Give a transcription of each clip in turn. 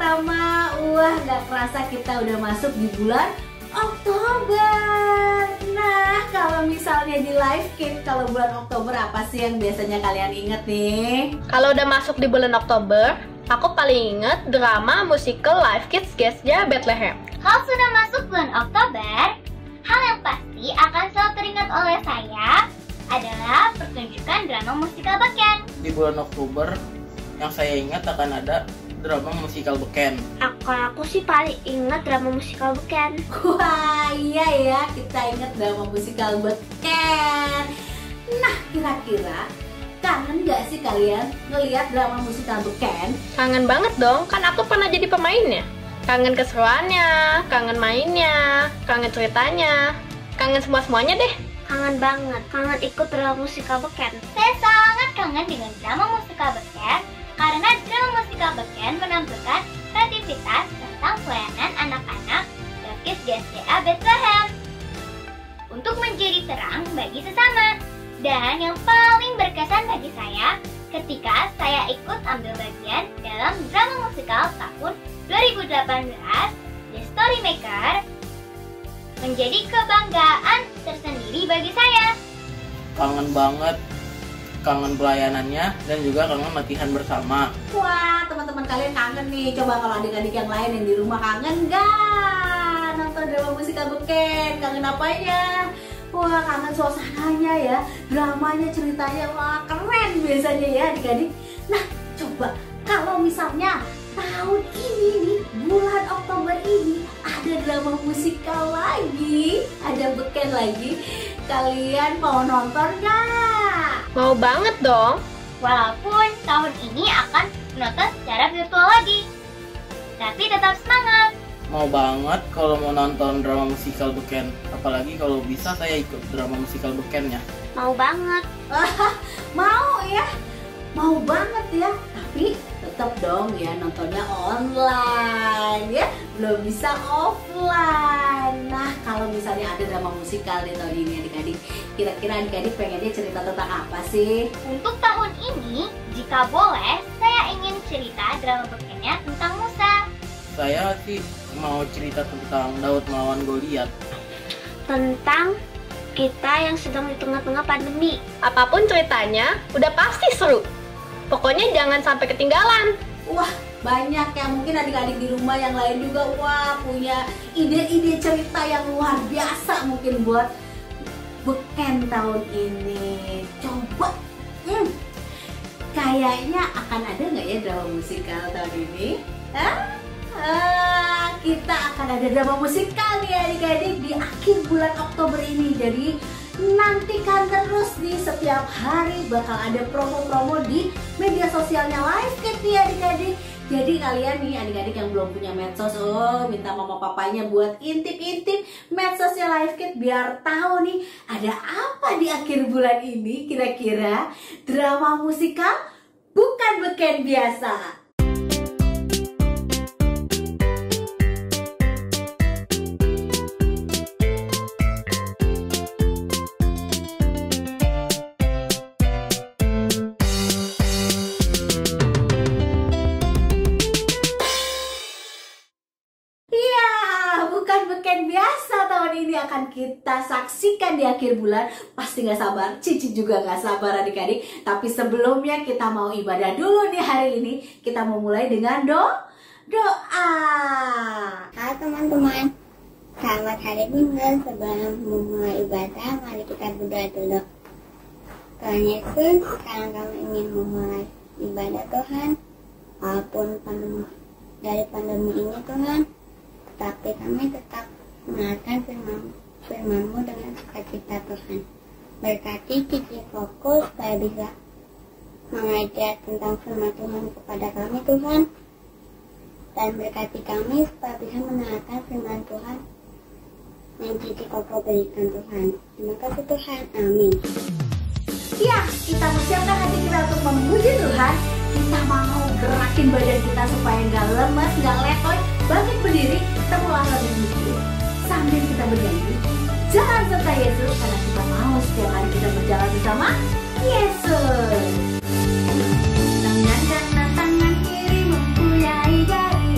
bersama. Wah, gak kerasa kita udah masuk di bulan Oktober. Nah, kalau misalnya di Live Kids, kalau bulan Oktober apa sih yang biasanya kalian inget nih? Kalau udah masuk di bulan Oktober, aku paling inget drama musikal Live Kids Gesja Bethlehem. Kalau sudah masuk bulan Oktober, hal yang pasti akan selalu teringat oleh saya adalah pertunjukan drama musikal beken. Di bulan Oktober, yang saya ingat akan ada drama musikal beken. Aku sih paling ingat drama musikal beken. Wah, iya ya, kita inget drama musikal beken. Nah, kira-kira kangen gak sih kalian ngelihat drama musikal beken? Kangen banget dong, kan aku pernah jadi pemainnya. Kangen keseruannya, kangen mainnya, kangen ceritanya, kangen semua-semuanya deh. Kangen banget, kangen ikut drama musikal beken. Saya sangat kangen dengan drama musikal beken karena drama musikal beken menampilkan kreativitas tentang pelayanan anak-anak Baptis GSDA Bethlehem untuk menjadi terang bagi sesama. Dan yang paling berkesan bagi saya ketika saya ikut ambil bagian dalam drama musikal tahun 2018 The Storymaker menjadi kebanggaan tersendiri bagi saya. Kangen banget, kangen pelayanannya dan juga kangen latihan bersama. Wah, teman-teman kalian kangen nih. Coba kalau adik-adik yang lain yang di rumah kangen gak nonton drama musikal beken? Kangen apanya? Wah, kangen suasananya ya, dramanya, ceritanya, wah keren biasanya ya adik-adik. Nah, coba kalau misalnya tahun ini nih, bulan Oktober ini ada drama musikal lagi, ada beken lagi, kalian mau nonton gak? Mau banget dong. Walaupun tahun ini akan menonton secara virtual lagi, tapi tetap semangat. Mau banget kalau mau nonton drama musikal beken. Apalagi kalau bisa saya ikut drama musikal bekennya. Mau banget. Mau ya, mau banget ya. Tapi tetap dong ya nontonnya online ya, belum bisa offline. Nah, kalau misalnya ada drama musikal di tahun ini adik-adik, kira-kira adik-adik pengennya cerita tentang apa sih? Untuk tahun ini, jika boleh, saya ingin cerita drama bekennya tentang Musa. Saya sih mau cerita tentang Daud melawan Goliat. Tentang kita yang sedang di tengah-tengah pandemi. Apapun ceritanya, udah pasti seru. Pokoknya jangan sampai ketinggalan. Wah, banyak ya, mungkin adik-adik di rumah yang lain juga wah punya ide-ide cerita yang luar biasa mungkin buat beken tahun ini. Coba kayaknya akan ada nggak ya drama musikal tahun ini? Kita akan ada drama musikal nih adik-adik di akhir bulan Oktober ini. Jadi nantikan terus nih, setiap hari bakal ada promo-promo di media sosialnya Live Kids nih adik-adik. Jadi kalian nih adik-adik yang belum punya medsos, minta mama papanya buat intip-intip medsosnya Live Kids biar tahu nih ada apa di akhir bulan ini. Kira-kira drama musikal bukan beken biasa. Beken biasa tahun ini akan kita saksikan di akhir bulan. Pasti gak sabar, Cici juga gak sabar adik-adik. Tapi sebelumnya kita mau ibadah dulu nih hari ini. Kita mau mulai dengan doa. Halo teman-teman, selamat hari Minggu. Sebelum memulai ibadah, mari kita berdoa dulu. Tuhan Yesus, sekarang kami ingin memulai ibadah Tuhan. Walaupun dari pandemi ini Tuhan, tapi kami tetap mendengarkan firman-Mu dengan sukacita Tuhan. Berkati Cici fokus supaya bisa mengajar tentang firman Tuhan kepada kami Tuhan. Dan berkati kami supaya bisa mendengarkan firman Tuhan yang Cici Koko berikan Tuhan. Terima kasih Tuhan, amin. Ya, kita persiapkan hati kita untuk memuji Tuhan. Kita mau gerakin badan kita supaya nggak lemas, nggak letoy. Bangkit berdiri, kita mulai lebih muji sambil kita bernyanyi. Jalan serta Yesus, karena kita mau setiap hari kita berjalan bersama Yesus. Tangan kanan, tangan kiri mempunyai jari.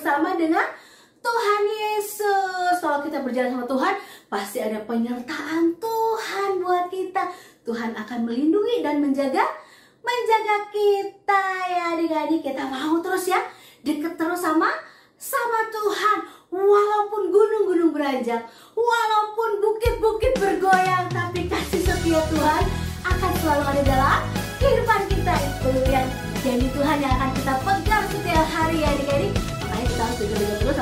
bersama dengan Tuhan Yesus. Kalau kita berjalan sama Tuhan, pasti ada penyertaan Tuhan buat kita. Tuhan akan melindungi dan menjaga kita ya adik-adik. Kita mau terus ya deket terus sama Tuhan. Walaupun gunung-gunung beranjak, walaupun bukit-bukit bergoyang, tapi kasih setia Tuhan akan selalu ada dalam kehidupan kita. Itu yang janji Tuhan yang akan kita pegang setiap hari ya adik-adik. Makanya kita harus dekat terus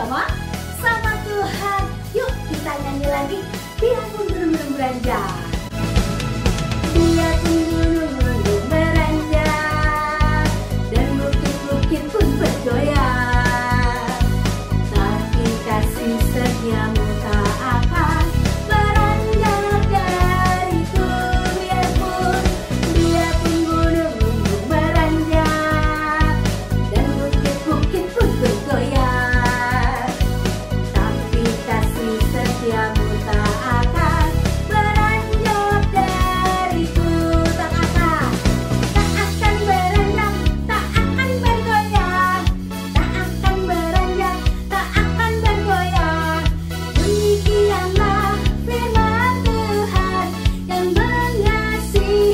sama Tuhan. Yuk kita nyanyi lagi. Biarpun gunung-gunung beranjak, biarpun gunung-gunung beranjak, dan bukit-bukit pun bergoyang, tapi kasih setiamu tak akan beranjak dariku. Biarpun gunung-gunung beranjak, dan bukit-bukit pun bergoyang, tapi kasih setiamu tak akan beranjak dariku. Tak akan beranjak, tak akan bergoyang, tak akan beranjak, tak akan bergoyang. Demikianlah firman Tuhan yang mengasihiku.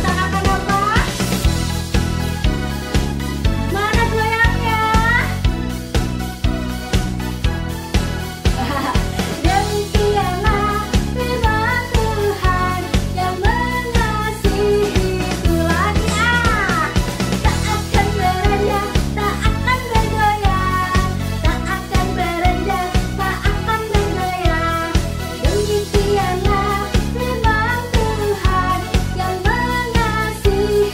Tak akan apa? Mana goyangnya? Demikianlah firman Tuhan yang mengasihiku. Lagi tak akan beranjak, tak akan bergoyang, tak akan beranjak, tak akan bergoyang. Demikianlah firman Tuhan yang mengasihiku.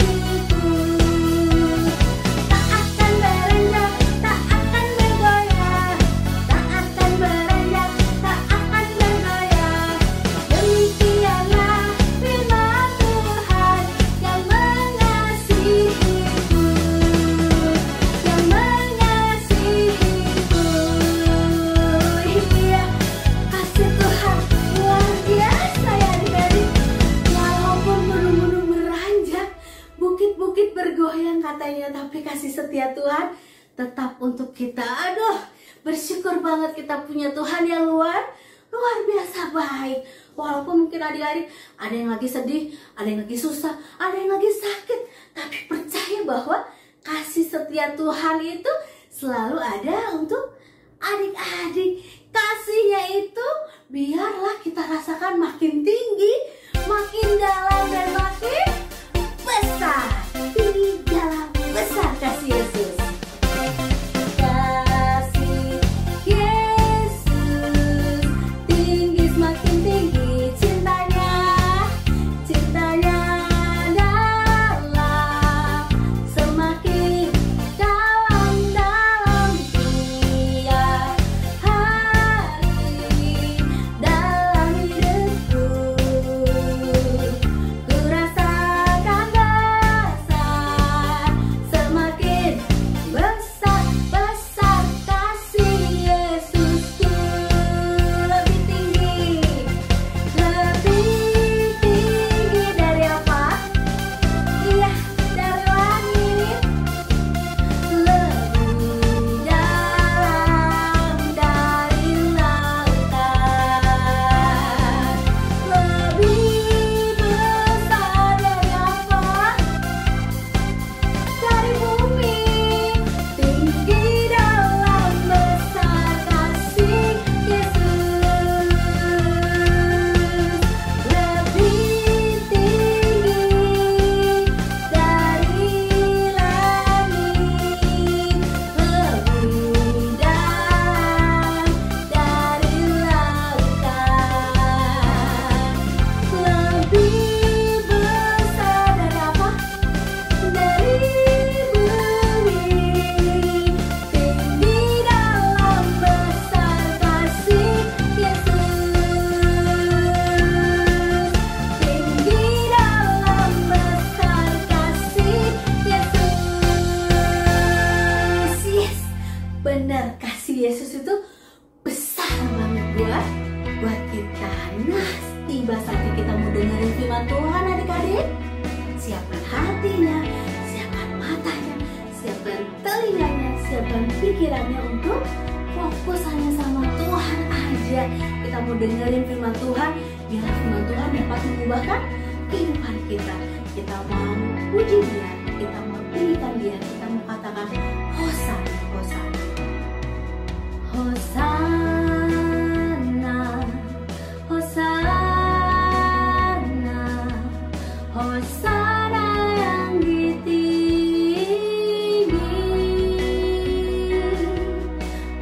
Tak akan beranjak, tak akan bergoyang, tak akan beranjak, tak akan bergoyang. Demikianlah firman Tuhan yang mengasihiku, yang mengasihiku. Iya, kasih Tuhan luar biasa ya adik-adik. Walaupun gunung-gunung beranjak, bukit-bukit bergoyang katanya, tapi kasih setia Tuhan tetap untuk kita. Aduh, bersyukur banget kita punya Tuhan yang luar biasa baik. Walaupun mungkin adik-adik ada yang lagi sedih, ada yang lagi susah, ada yang lagi sakit, tapi percaya bahwa kasih setia Tuhan itu selalu ada untuk adik-adik. Kasihnya itu biarlah kita rasakan makin tinggi, makin dalam, dan makin besar. Tinggi, dalam, besar kasih Yesus. Kasih Yesus tinggi, semakin tinggi cintanya, cintanya dalam, semakin dalam tiap hari dalam hidupku. Ku rasakan besar, semakin besar, besar kasih Yesusku. Lebih tinggi dari apa? Iya, dari langit. Lebih dalam dari lautan. Lebih besar dari apa? Dari bumi. Tinggi, dalam, besar kasih Yesus. Lebih tinggi dari langit, lebih dalam dari lautan, lebih besar dari apa? Dari bumi. Tinggi, dalam, besar kasih Yesus. Tinggi, dalam, besar kasih Yesus. Yes, benar, kasih Yesus itu besar banget buat kita. Nah, tiba saatnya kita mau dengerin firman Tuhan adik-adik. Siapkan hatinya, siapkan matanya, siapkan telinganya, siapkan menyibukkan pikirannya untuk fokus hanya sama Tuhan aja. Kita mau dengerin firman Tuhan, biar firman Tuhan dapat mengubahkan kehidupan kita. Kita mau puji Dia, kita mau tinggikan Dia, kita mau katakan Hosana, Hosana, Hosana, Hosana, Hosana yang ditinggi,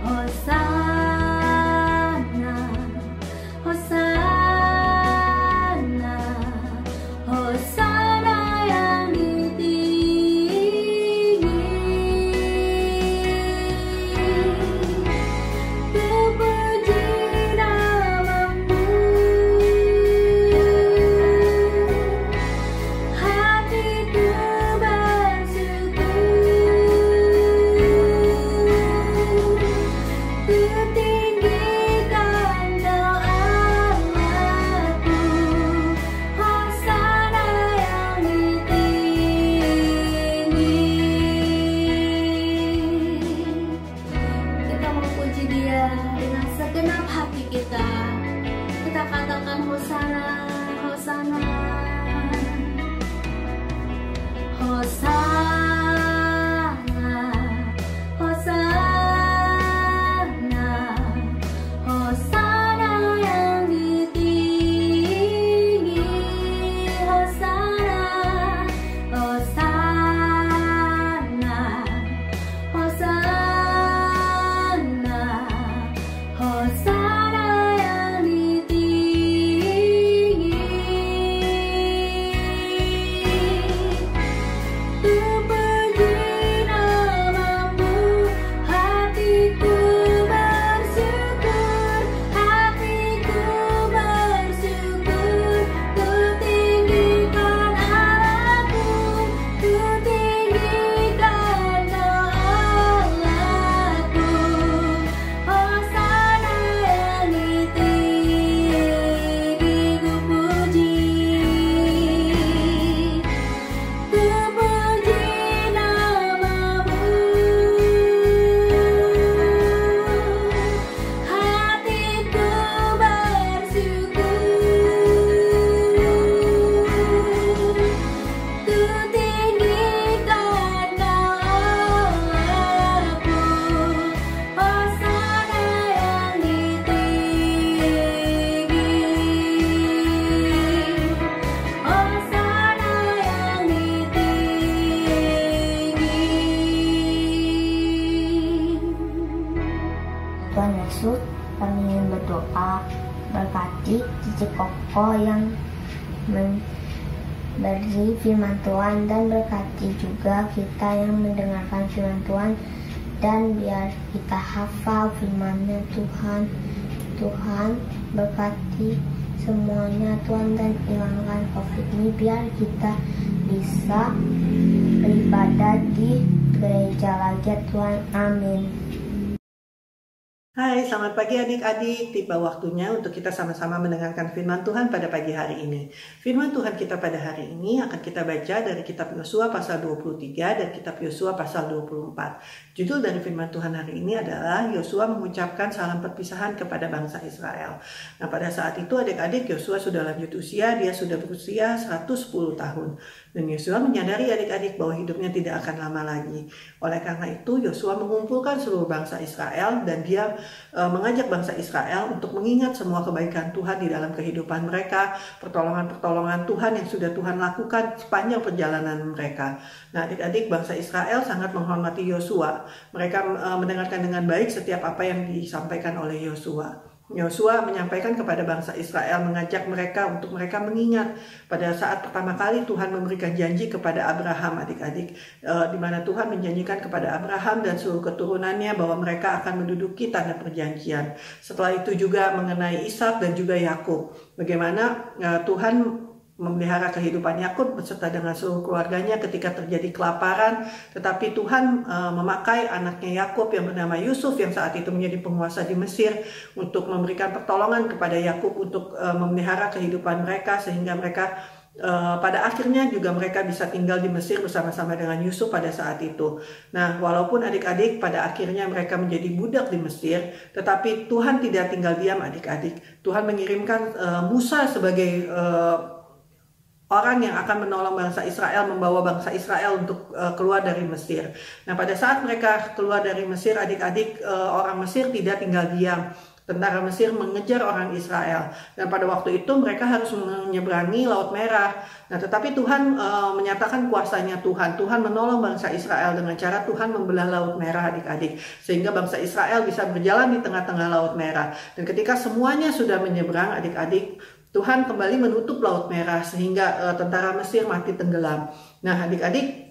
Hosana, Hosana, Hosana yang ditinggi. Terpuji namamu, hatiku bersyukur, kutinggikan doaku, Hosana yang ditinggi. Kita mau puji Dia dengan segenap hati kita. Kita katakan Hosana, Hosana, Hosana, Hosana, Hosana yang ditinggi, Hosana, Hosana, Hosana, Hosana yang ditinggi. Terpuji namamu, hatiku bersyukur, hatiku bersyukur, kutinggikan Allahku, kutinggikan doaku, Hosana yang ditinggi, ku puji. Terpuji namamu, hatiku bersyukur, kutinggikan doaku, Hosana yang ditinggi, Hosana yang ditinggi. Tuhan Yesus, kami ingin berdoa, berkati Cici Koko yang memberi firman Tuhan, dan berkati juga kita yang mendengarkan firman Tuhan, dan biar kita hafal firman-Nya Tuhan. Tuhan berkati semuanya Tuhan, dan hilangkan COVID ini biar kita bisa beribadah di gereja lagi Tuhan. Amin. Hai, selamat pagi adik-adik. Tiba waktunya untuk kita sama-sama mendengarkan firman Tuhan pada pagi hari ini. Firman Tuhan kita pada hari ini akan kita baca dari kitab Yosua pasal 23 dan kitab Yosua pasal 24. Judul dari firman Tuhan hari ini adalah Yosua mengucapkan salam perpisahan kepada bangsa Israel. Nah, pada saat itu adik-adik Yosua sudah lanjut usia, dia sudah berusia 110 tahun. Dan Yosua menyadari adik-adik bahwa hidupnya tidak akan lama lagi. Oleh karena itu Yosua mengumpulkan seluruh bangsa Israel, dan dia mengajak bangsa Israel untuk mengingat semua kebaikan Tuhan di dalam kehidupan mereka, pertolongan-pertolongan Tuhan yang sudah Tuhan lakukan sepanjang perjalanan mereka. Nah, adik-adik, bangsa Israel sangat menghormati Yosua. Mereka mendengarkan dengan baik setiap apa yang disampaikan oleh Yosua. Yosua menyampaikan kepada bangsa Israel, mengajak mereka untuk mereka mengingat pada saat pertama kali Tuhan memberikan janji kepada Abraham, adik-adik, di mana Tuhan menjanjikan kepada Abraham dan seluruh keturunannya bahwa mereka akan menduduki tanah perjanjian. Setelah itu juga mengenai Ishak dan juga Yakub, bagaimana Tuhan memelihara kehidupan Yakub beserta dengan seluruh keluarganya ketika terjadi kelaparan, tetapi Tuhan memakai anaknya Yakub yang bernama Yusuf yang saat itu menjadi penguasa di Mesir untuk memberikan pertolongan kepada Yakub untuk memelihara kehidupan mereka sehingga mereka pada akhirnya juga mereka bisa tinggal di Mesir bersama-sama dengan Yusuf pada saat itu. Nah, walaupun adik-adik pada akhirnya mereka menjadi budak di Mesir, tetapi Tuhan tidak tinggal diam adik-adik. Tuhan mengirimkan Musa sebagai orang yang akan menolong bangsa Israel, membawa bangsa Israel untuk keluar dari Mesir. Nah, pada saat mereka keluar dari Mesir, adik-adik, orang Mesir tidak tinggal diam. Tentara Mesir mengejar orang Israel, dan pada waktu itu mereka harus menyeberangi Laut Merah. Nah, tetapi Tuhan menyatakan kuasanya Tuhan. Tuhan menolong bangsa Israel dengan cara Tuhan membelah Laut Merah adik-adik, sehingga bangsa Israel bisa berjalan di tengah-tengah Laut Merah. Dan ketika semuanya sudah menyeberang adik-adik, Tuhan kembali menutup Laut Merah sehingga tentara Mesir mati tenggelam. Nah, adik-adik,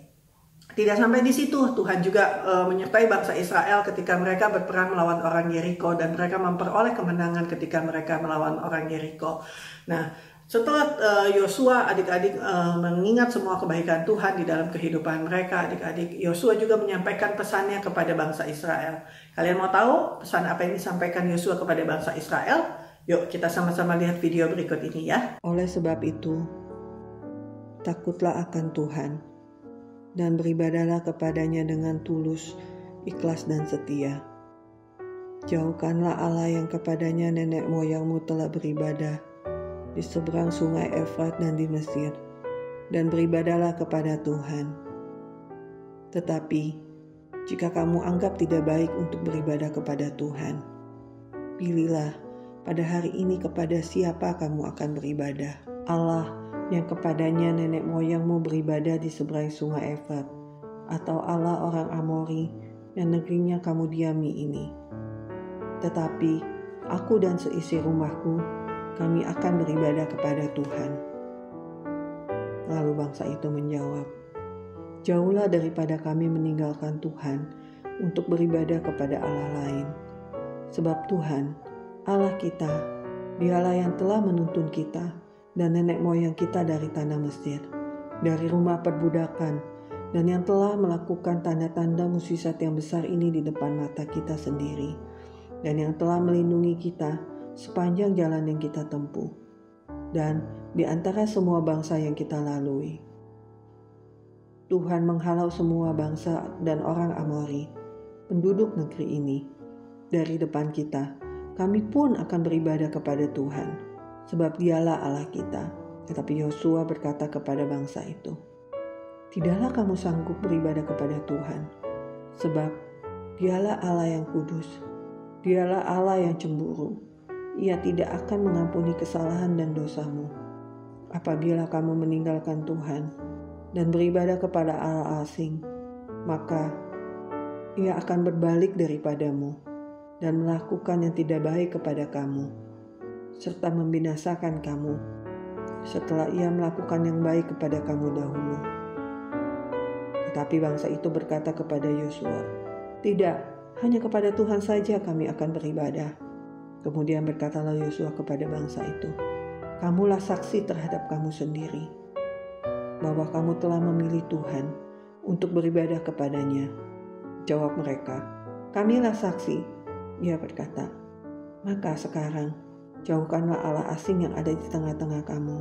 tidak sampai di situ, Tuhan juga menyertai bangsa Israel ketika mereka berperang melawan orang Yeriko, dan mereka memperoleh kemenangan ketika mereka melawan orang Yeriko. Nah, setelah Yosua adik-adik mengingat semua kebaikan Tuhan di dalam kehidupan mereka, adik-adik, Yosua juga menyampaikan pesannya kepada bangsa Israel. Kalian mau tahu pesan apa yang disampaikan Yosua kepada bangsa Israel? Yuk kita sama-sama lihat video berikut ini ya. Oleh sebab itu, takutlah akan Tuhan, dan beribadahlah kepadanya dengan tulus, ikhlas dan setia. Jauhkanlah Allah yang kepadanya nenek moyangmu telah beribadah di seberang sungai Efrat dan di Mesir, dan beribadahlah kepada Tuhan. Tetapi, jika kamu anggap tidak baik untuk beribadah kepada Tuhan, pilihlah pada hari ini kepada siapa kamu akan beribadah. Allah yang kepadanya nenek moyangmu beribadah di seberang sungai Efrat, atau Allah orang Amori yang negerinya kamu diami ini. Tetapi aku dan seisi rumahku, kami akan beribadah kepada Tuhan. Lalu bangsa itu menjawab, jauhlah daripada kami meninggalkan Tuhan untuk beribadah kepada Allah lain. Sebab Tuhan, Allah kita, Dialah yang telah menuntun kita dan nenek moyang kita dari tanah Mesir, dari rumah perbudakan, dan yang telah melakukan tanda-tanda mukjizat yang besar ini di depan mata kita sendiri, dan yang telah melindungi kita sepanjang jalan yang kita tempuh, dan di antara semua bangsa yang kita lalui. Tuhan menghalau semua bangsa dan orang Amori, penduduk negeri ini, dari depan kita. Kami pun akan beribadah kepada Tuhan, sebab Dialah Allah kita. Tetapi Yosua berkata kepada bangsa itu, tidaklah kamu sanggup beribadah kepada Tuhan, sebab Dialah Allah yang kudus, Dialah Allah yang cemburu. Ia tidak akan mengampuni kesalahan dan dosamu. Apabila kamu meninggalkan Tuhan dan beribadah kepada Allah asing, maka Ia akan berbalik daripadamu dan melakukan yang tidak baik kepada kamu, serta membinasakan kamu setelah Ia melakukan yang baik kepada kamu dahulu. Tetapi bangsa itu berkata kepada Yosua, tidak, hanya kepada Tuhan saja kami akan beribadah. Kemudian berkatalah Yosua kepada bangsa itu, kamulah saksi terhadap kamu sendiri, bahwa kamu telah memilih Tuhan untuk beribadah kepadanya. Jawab mereka, kamilah saksi. Ia berkata, maka sekarang jauhkanlah Allah asing yang ada di tengah-tengah kamu,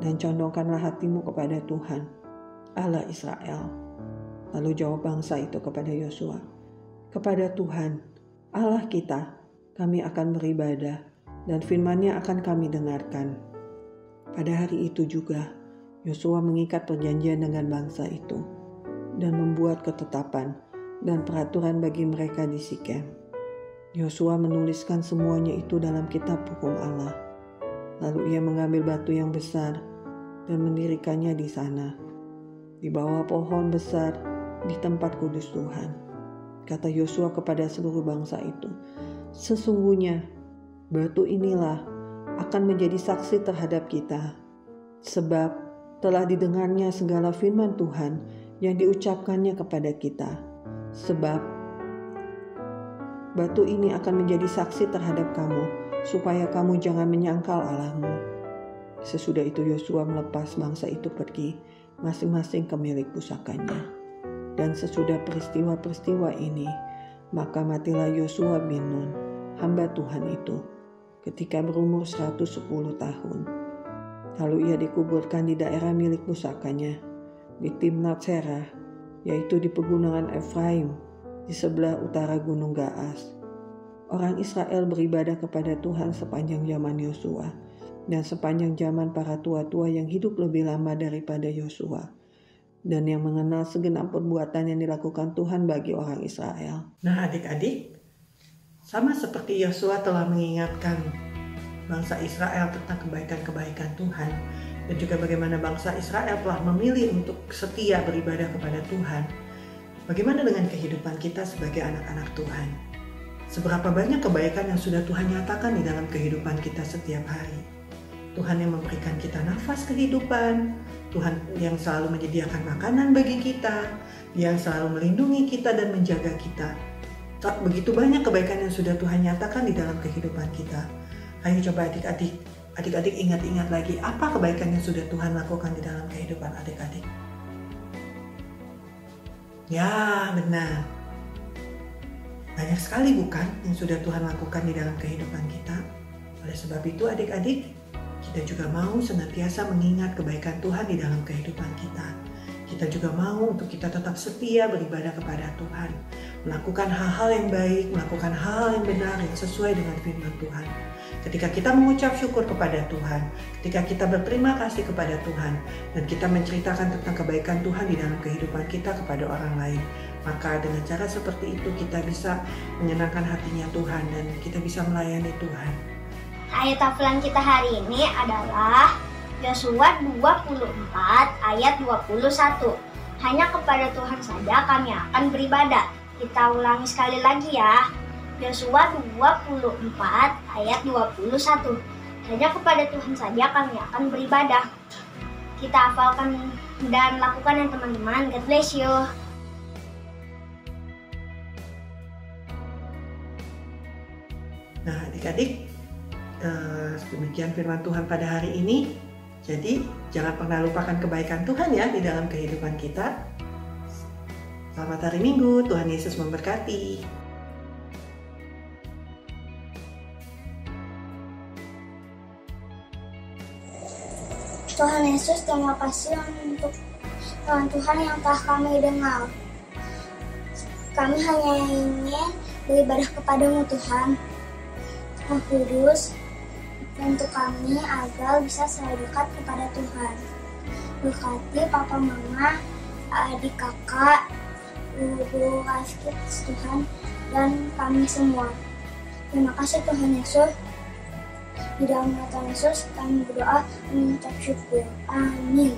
dan condongkanlah hatimu kepada Tuhan, Allah Israel. Lalu jawab bangsa itu kepada Yosua, kepada Tuhan, Allah kita, kami akan beribadah, dan firman-Nya akan kami dengarkan. Pada hari itu juga, Yosua mengikat perjanjian dengan bangsa itu, dan membuat ketetapan dan peraturan bagi mereka di Sikem. Yosua menuliskan semuanya itu dalam kitab hukum Allah. Lalu ia mengambil batu yang besar dan mendirikannya di sana, di bawah pohon besar di tempat kudus Tuhan. Kata Yosua kepada seluruh bangsa itu, sesungguhnya batu inilah akan menjadi saksi terhadap kita, sebab telah didengarnya segala firman Tuhan yang diucapkannya kepada kita. Sebab batu ini akan menjadi saksi terhadap kamu, supaya kamu jangan menyangkal Allahmu. Sesudah itu Yosua melepas bangsa itu pergi, masing-masing ke milik pusakanya. Dan sesudah peristiwa-peristiwa ini, maka matilah Yosua bin Nun, hamba Tuhan itu, ketika berumur 110 tahun. Lalu ia dikuburkan di daerah milik pusakanya, di Timnat Serah, yaitu di pegunungan Efraim, di sebelah utara Gunung Gaas. Orang Israel beribadah kepada Tuhan sepanjang zaman Yosua, dan sepanjang zaman para tua-tua yang hidup lebih lama daripada Yosua, dan yang mengenal segenap perbuatan yang dilakukan Tuhan bagi orang Israel. Nah adik-adik, sama seperti Yosua telah mengingatkan bangsa Israel tentang kebaikan-kebaikan Tuhan, dan juga bagaimana bangsa Israel telah memilih untuk setia beribadah kepada Tuhan. Bagaimana dengan kehidupan kita sebagai anak-anak Tuhan? Seberapa banyak kebaikan yang sudah Tuhan nyatakan di dalam kehidupan kita setiap hari? Tuhan yang memberikan kita nafas kehidupan, Tuhan yang selalu menyediakan makanan bagi kita, yang selalu melindungi kita dan menjaga kita. Begitu banyak kebaikan yang sudah Tuhan nyatakan di dalam kehidupan kita. Ayo coba adik-adik ingat-ingat lagi, apa kebaikan yang sudah Tuhan lakukan di dalam kehidupan adik-adik? Ya, benar. Banyak sekali bukan yang sudah Tuhan lakukan di dalam kehidupan kita. Oleh sebab itu adik-adik, kita juga mau senantiasa mengingat kebaikan Tuhan di dalam kehidupan kita. Kita juga mau untuk kita tetap setia beribadah kepada Tuhan, melakukan hal-hal yang baik, melakukan hal yang benar yang sesuai dengan firman Tuhan. Ketika kita mengucap syukur kepada Tuhan, ketika kita berterima kasih kepada Tuhan, dan kita menceritakan tentang kebaikan Tuhan di dalam kehidupan kita kepada orang lain, maka dengan cara seperti itu kita bisa menyenangkan hatinya Tuhan dan kita bisa melayani Tuhan. Ayat hafalan kita hari ini adalah Yosua 24 ayat 21. Hanya kepada Tuhan saja kami akan beribadah. Kita ulangi sekali lagi ya. Yosua 24 ayat 21. Hanya kepada Tuhan saja kami akan beribadah. Kita hafalkan dan lakukan ya teman-teman. God bless you. Nah adik-adik, demikian firman Tuhan pada hari ini. Jadi jangan pernah lupakan kebaikan Tuhan ya di dalam kehidupan kita. Selamat hari Minggu, Tuhan Yesus memberkati. Tuhan Yesus, terima kasih untuk Tuhan yang telah kami dengar. Kami hanya ingin beribadah kepadamu Tuhan. Roh Kudus, untuk kami agar bisa selalu dekat kepada Tuhan. Berkati papa mama, adik kakak, guru Life Kids Tuhan, dan kami semua. Terima kasih Tuhan Yesus. Di dalam nama Tuhan Yesus kami berdoa mengucap syukur. Amin.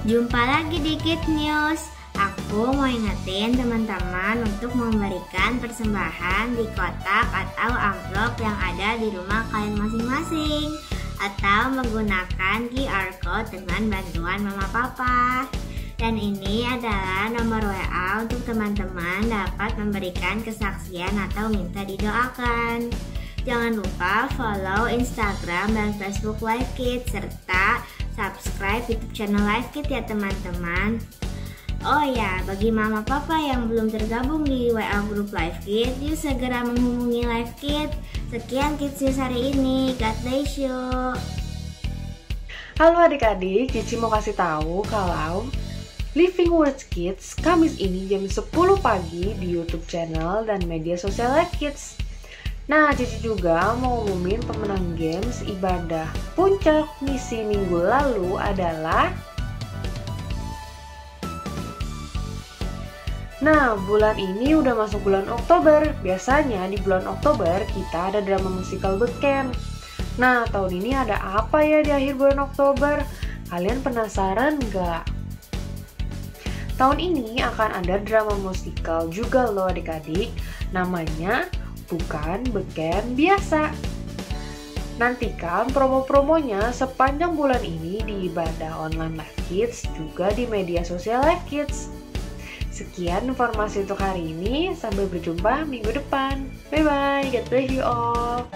Jumpa lagi di Kid News. Aku mau ingetin teman-teman untuk memberikan persembahan di kotak atau amplop yang ada di rumah kalian masing-masing, atau menggunakan QR Code dengan bantuan mama papa. Dan ini adalah nomor WA untuk teman-teman dapat memberikan kesaksian atau minta didoakan. Jangan lupa follow Instagram dan Facebook Life Kids, serta subscribe YouTube channel Life Kids ya teman-teman. Oh ya, bagi mama papa yang belum tergabung di WA grup Life Kids, yuk segera menghubungi Life Kids. Sekian Kids News hari ini. God bless you. Halo adik-adik, Cici mau kasih tahu kalau Living Words Kids Kamis ini jam 10 pagi di YouTube channel dan media sosial Life Kids. Nah, Cici juga mau ngumumin pemenang games ibadah puncak misi minggu lalu adalah bulan ini udah masuk bulan Oktober. Biasanya di bulan Oktober kita ada drama musikal beken. Nah, tahun ini ada apa ya di akhir bulan Oktober? Kalian penasaran nggak? Tahun ini akan ada drama musikal juga loh adik-adik. Namanya Bukan Beken Biasa. Nantikan promo-promonya sepanjang bulan ini di ibadah online Life Kids, juga di media sosial Life Kids. Sekian informasi untuk hari ini, sampai berjumpa minggu depan. Bye-bye, God bless you all.